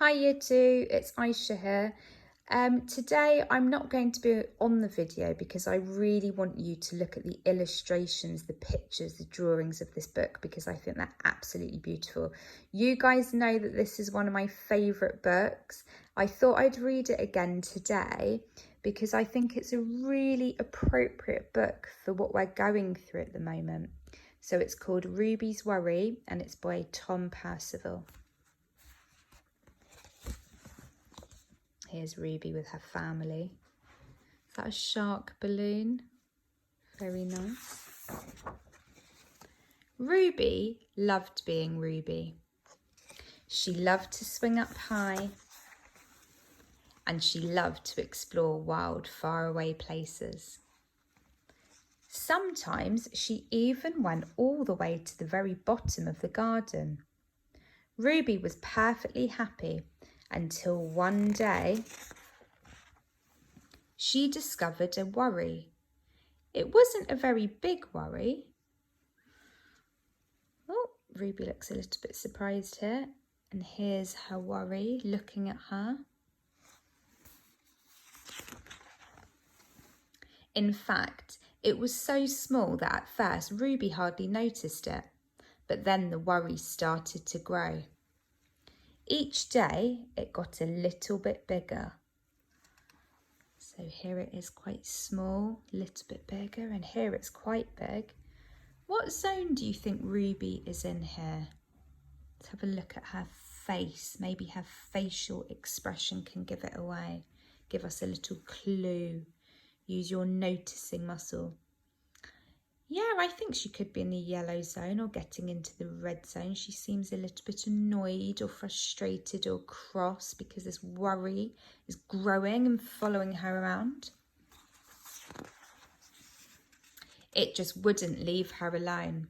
Hi Year 2, it's Aisha here. Today I'm not going to be on the video because I really want you to look at the illustrations, the pictures, the drawings of this book because I think they're absolutely beautiful. You guys know that this is one of my favourite books. I thought I'd read it again today because I think it's a really appropriate book for what we're going through at the moment. So it's called Ruby's Worry and it's by Tom Percival. Here's Ruby with her family. Is that a shark balloon? Very nice. Ruby loved being Ruby. She loved to swing up high and she loved to explore wild, faraway places. Sometimes she even went all the way to the very bottom of the garden. Ruby was perfectly happy until one day she discovered a worry. It wasn't a very big worry. Oh, Ruby looks a little bit surprised here. And here's her worry looking at her. In fact, it was so small that at first Ruby hardly noticed it. But then the worry started to grow. Each day it got a little bit bigger. So here it is quite small, a little bit bigger, and here it's quite big. What zone do you think Ruby is in here? Let's have a look at her face. Maybe her facial expression can give it away. Give us a little clue. Use your noticing muscle. Yeah, I think she could be in the yellow zone or getting into the red zone. She seems a little bit annoyed or frustrated or cross because this worry is growing and following her around. It just wouldn't leave her alone.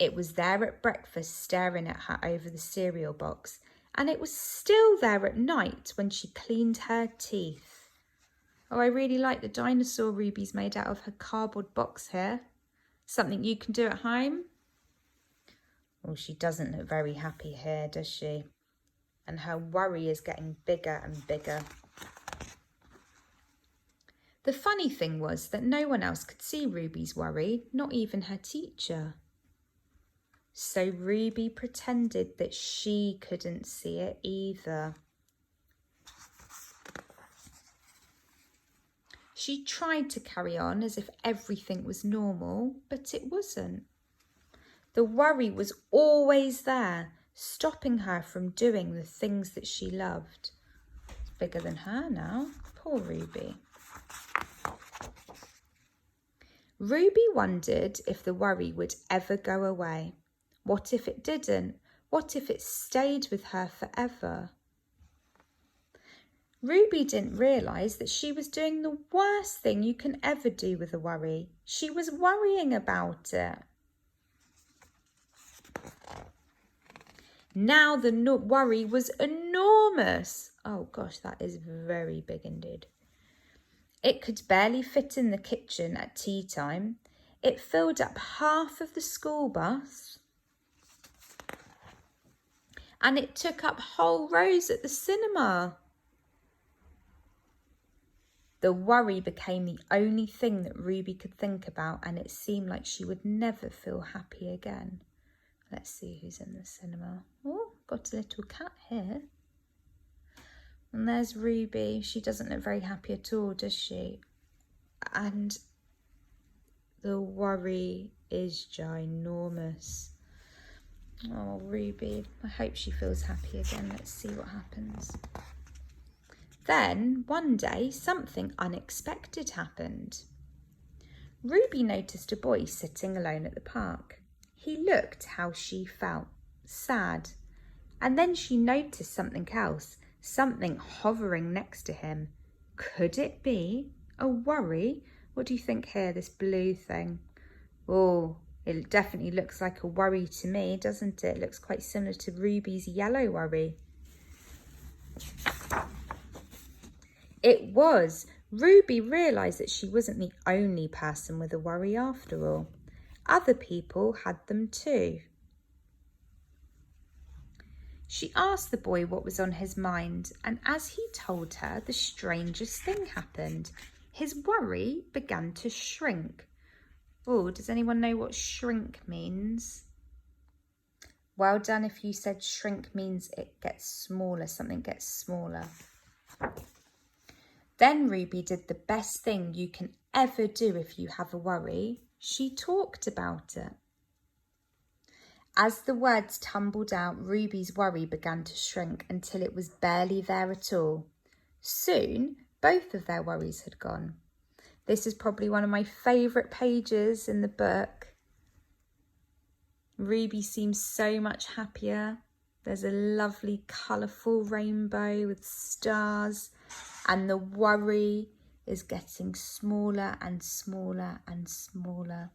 It was there at breakfast staring at her over the cereal box, and it was still there at night when she cleaned her teeth. Oh, I really like the dinosaur Ruby's made out of her cardboard box here. Something you can do at home? Well, she doesn't look very happy here, does she? And her worry is getting bigger and bigger. The funny thing was that no one else could see Ruby's worry, not even her teacher. So Ruby pretended that she couldn't see it either. She tried to carry on as if everything was normal, but it wasn't. The worry was always there, stopping her from doing the things that she loved. It's bigger than her now. Poor Ruby. Ruby wondered if the worry would ever go away. What if it didn't? What if it stayed with her forever? Ruby didn't realise that she was doing the worst thing you can ever do with a worry. She was worrying about it. Now the worry was enormous. Oh gosh, that is very big indeed. It could barely fit in the kitchen at tea time. It filled up half of the school bus. And it took up whole rows at the cinema. The worry became the only thing that Ruby could think about, and it seemed like she would never feel happy again. Let's see who's in the cinema. Oh, got a little cat here. And there's Ruby. She doesn't look very happy at all, does she? And the worry is ginormous. Oh, Ruby. I hope she feels happy again. Let's see what happens. Then, one day, something unexpected happened. Ruby noticed a boy sitting alone at the park. He looked how she felt, sad. And then she noticed something else, something hovering next to him. Could it be a worry? What do you think here, this blue thing? Oh, it definitely looks like a worry to me, doesn't it? It looks quite similar to Ruby's yellow worry. It was. Ruby realised that she wasn't the only person with a worry after all. Other people had them too. She asked the boy what was on his mind, and as he told her, the strangest thing happened. His worry began to shrink. Oh, does anyone know what shrink means? Well done if you said shrink means it gets smaller, something gets smaller. Then Ruby did the best thing you can ever do if you have a worry. She talked about it. As the words tumbled out, Ruby's worry began to shrink until it was barely there at all. Soon, both of their worries had gone. This is probably one of my favourite pages in the book. Ruby seems so much happier. There's a lovely colourful rainbow with stars, and the worry is getting smaller and smaller and smaller.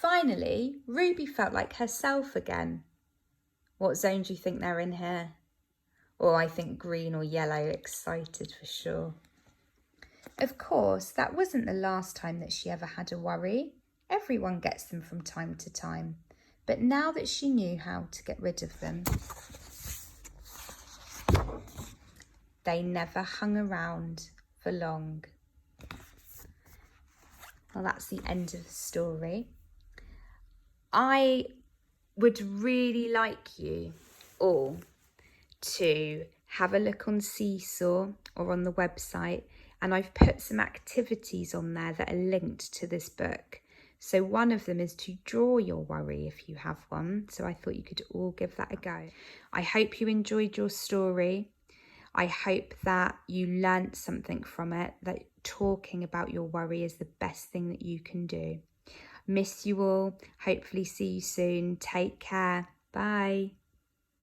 Finally, Ruby felt like herself again. What zone do you think they're in here? Or I think green or yellow, excited for sure. Of course, that wasn't the last time that she ever had a worry. Everyone gets them from time to time. But now that she knew how to get rid of them, they never hung around for long. Well, that's the end of the story. I would really like you all to have a look on Seesaw or on the website, and I've put some activities on there that are linked to this book. So one of them is to draw your worry if you have one. So I thought you could all give that a go. I hope you enjoyed your story. I hope that you learnt something from it, that talking about your worry is the best thing that you can do. Miss you all. Hopefully see you soon. Take care. Bye.